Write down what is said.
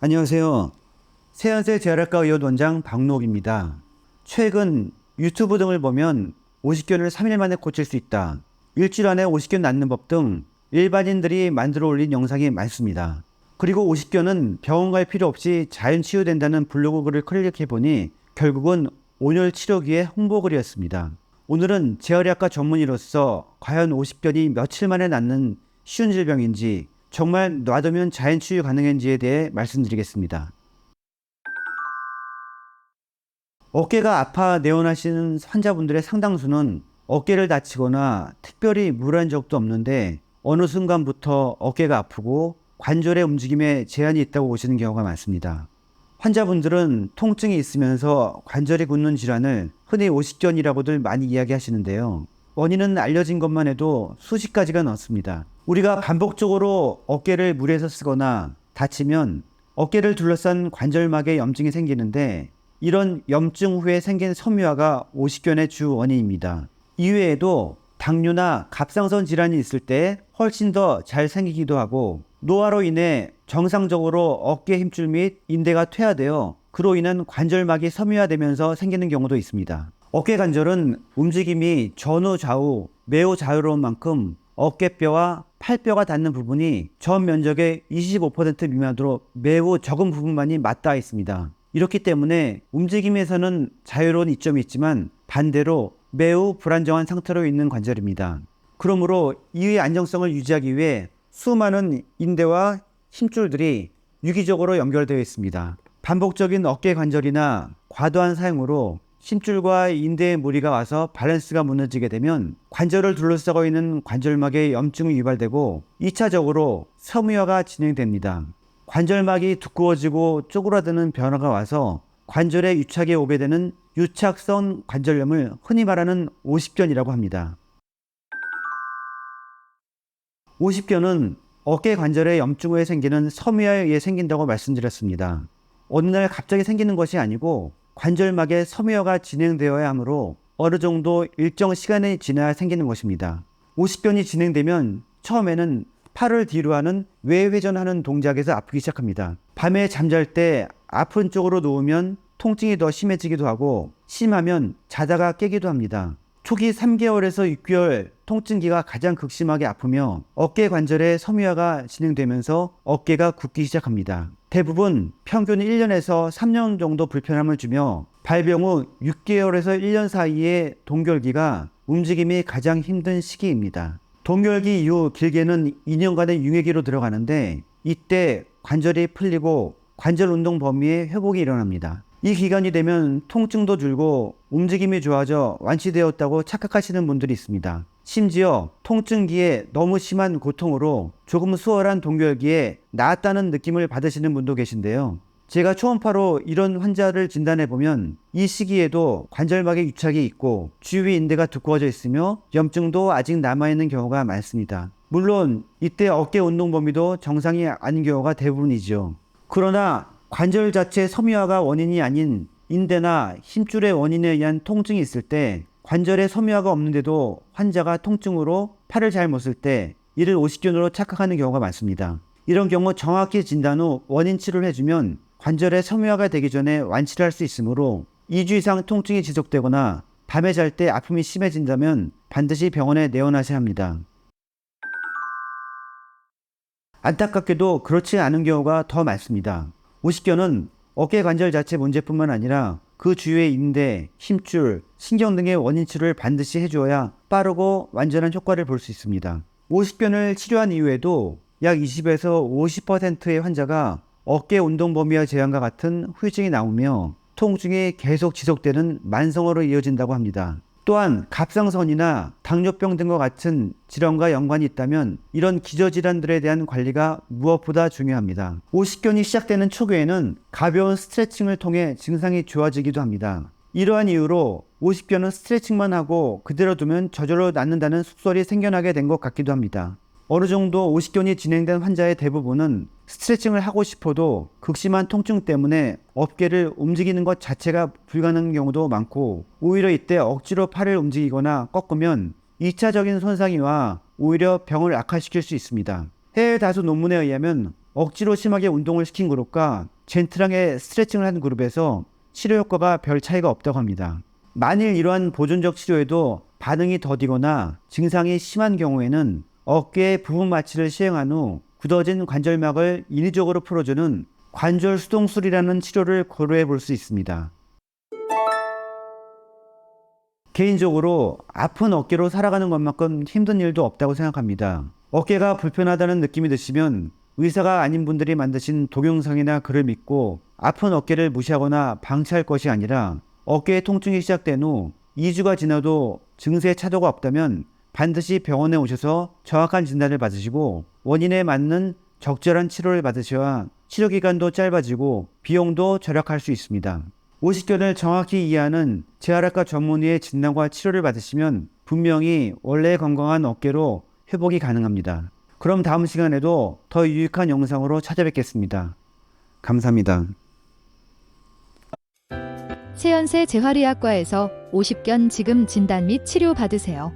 안녕하세요. 세연세 재활학과 의원 원장 박록입니다. 최근 유튜브 등을 보면 오십견을 3일 만에 고칠 수 있다, 일주일 안에 오십견 낫는 법 등 일반인들이 만들어 올린 영상이 많습니다. 그리고 오십견은 병원 갈 필요 없이 자연 치유된다는 블로그 글을 클릭해보니 결국은 온열 치료기의 홍보글이었습니다. 오늘은 재활의학과 전문의로서 과연 오십견이 며칠 만에 낫는 쉬운 질병인지, 정말 놔두면 자연 치유 가능한지에 대해 말씀드리겠습니다. 어깨가 아파 내원하시는 환자분들의 상당수는 어깨를 다치거나 특별히 무리한 적도 없는데 어느 순간부터 어깨가 아프고 관절의 움직임에 제한이 있다고 오시는 경우가 많습니다. 환자분들은 통증이 있으면서 관절이 굳는 질환을 흔히 오십견이라고들 많이 이야기하시는데요. 원인은 알려진 것만 해도 수십 가지가 넘습니다. 우리가 반복적으로 어깨를 무리해서 쓰거나 다치면 어깨를 둘러싼 관절막에 염증이 생기는데, 이런 염증 후에 생긴 섬유화가 오십견의 주 원인입니다. 이외에도 당뇨나 갑상선 질환이 있을 때 훨씬 더 잘 생기기도 하고, 노화로 인해 정상적으로 어깨 힘줄 및 인대가 퇴화되어 그로 인한 관절막이 섬유화되면서 생기는 경우도 있습니다. 어깨 관절은 움직임이 전후 좌우 매우 자유로운 만큼 어깨뼈와 팔뼈가 닿는 부분이 전 면적의 25% 미만으로 매우 적은 부분만이 맞닿아 있습니다. 이렇기 때문에 움직임에서는 자유로운 이점이 있지만 반대로 매우 불안정한 상태로 있는 관절입니다. 그러므로 이의 안정성을 유지하기 위해 수많은 인대와 힘줄들이 유기적으로 연결되어 있습니다. 반복적인 어깨 관절이나 과도한 사용으로 힘줄과 인대에 무리가 와서 밸런스가 무너지게 되면 관절을 둘러싸고 있는 관절막에 염증이 유발되고 2차적으로 섬유화가 진행됩니다. 관절막이 두꺼워지고 쪼그라드는 변화가 와서 관절에 유착이 오게 되는 유착성 관절염을 흔히 말하는 오십견이라고 합니다. 오십견은 어깨 관절의 염증 후에 생기는 섬유화에 의해 생긴다고 말씀드렸습니다. 어느 날 갑자기 생기는 것이 아니고 관절막에 섬유화가 진행되어야 하므로 어느 정도 일정 시간이 지나야 생기는 것입니다. 오십견이 진행되면 처음에는 팔을 뒤로 하는 외회전하는 동작에서 아프기 시작합니다. 밤에 잠잘 때 아픈 쪽으로 누우면 통증이 더 심해지기도 하고, 심하면 자다가 깨기도 합니다. 초기 3개월에서 6개월 통증기가 가장 극심하게 아프며 어깨 관절의 섬유화가 진행되면서 어깨가 굳기 시작합니다. 대부분 평균 1년에서 3년 정도 불편함을 주며 발병 후 6개월에서 1년 사이의 동결기가 움직임이 가장 힘든 시기입니다. 동결기 이후 길게는 2년간의 융해기로 들어가는데, 이때 관절이 풀리고 관절 운동 범위의 회복이 일어납니다. 이 기간이 되면 통증도 줄고 움직임이 좋아져 완치되었다고 착각하시는 분들이 있습니다. 심지어 통증기에 너무 심한 고통으로 조금 수월한 동결기에 나았다는 느낌을 받으시는 분도 계신데요. 제가 초음파로 이런 환자를 진단해보면 이 시기에도 관절막에 유착이 있고 주위 인대가 두꺼워져 있으며 염증도 아직 남아있는 경우가 많습니다. 물론 이때 어깨 운동 범위도 정상이 아닌 경우가 대부분이죠. 그러나 관절 자체 섬유화가 원인이 아닌 인대나 힘줄의 원인에 의한 통증이 있을 때, 관절에 섬유화가 없는데도 환자가 통증으로 팔을 잘 못 쓸 때 이를 오십견으로 착각하는 경우가 많습니다. 이런 경우 정확히 진단 후 원인 치료를 해주면 관절에 섬유화가 되기 전에 완치를 할 수 있으므로 2주 이상 통증이 지속되거나 밤에 잘 때 아픔이 심해진다면 반드시 병원에 내원하셔야 합니다. 안타깝게도 그렇지 않은 경우가 더 많습니다. 오십견은 어깨 관절 자체 문제뿐만 아니라 그 주위의 인대, 힘줄, 신경 등의 원인 치료를 반드시 해주어야 빠르고 완전한 효과를 볼 수 있습니다. 오십견을 치료한 이후에도 약 20에서 50%의 환자가 어깨 운동 범위와 제한과 같은 후유증이 나오며 통증이 계속 지속되는 만성으로 이어진다고 합니다. 또한 갑상선이나 당뇨병 등과 같은 질환과 연관이 있다면 이런 기저질환들에 대한 관리가 무엇보다 중요합니다. 오십견이 시작되는 초기에는 가벼운 스트레칭을 통해 증상이 좋아지기도 합니다. 이러한 이유로 오십견은 스트레칭만 하고 그대로 두면 저절로 낫는다는 속설이 생겨나게 된 것 같기도 합니다. 어느 정도 오십견이 진행된 환자의 대부분은 스트레칭을 하고 싶어도 극심한 통증 때문에 어깨를 움직이는 것 자체가 불가능한 경우도 많고, 오히려 이때 억지로 팔을 움직이거나 꺾으면 2차적인 손상이 와 오히려 병을 악화시킬 수 있습니다. 해외 다수 논문에 의하면 억지로 심하게 운동을 시킨 그룹과 젠틀하게 스트레칭을 한 그룹에서 치료 효과가 별 차이가 없다고 합니다. 만일 이러한 보존적 치료에도 반응이 더디거나 증상이 심한 경우에는 어깨의 부분 마취를 시행한 후 굳어진 관절막을 인위적으로 풀어주는 관절 수동술이라는 치료를 고려해 볼 수 있습니다. 개인적으로 아픈 어깨로 살아가는 것만큼 힘든 일도 없다고 생각합니다. 어깨가 불편하다는 느낌이 드시면 의사가 아닌 분들이 만드신 동영상이나 글을 믿고 아픈 어깨를 무시하거나 방치할 것이 아니라 어깨의 통증이 시작된 후 2주가 지나도 증세에 차도가 없다면 반드시 병원에 오셔서 정확한 진단을 받으시고 원인에 맞는 적절한 치료를 받으셔야 치료 기간도 짧아지고 비용도 절약할 수 있습니다. 오십견을 정확히 이해하는 재활학과 전문의의 진단과 치료를 받으시면 분명히 원래 건강한 어깨로 회복이 가능합니다. 그럼 다음 시간에도 더 유익한 영상으로 찾아뵙겠습니다. 감사합니다. 세연세 재활의학과에서 오십견 지금 진단 및 치료 받으세요.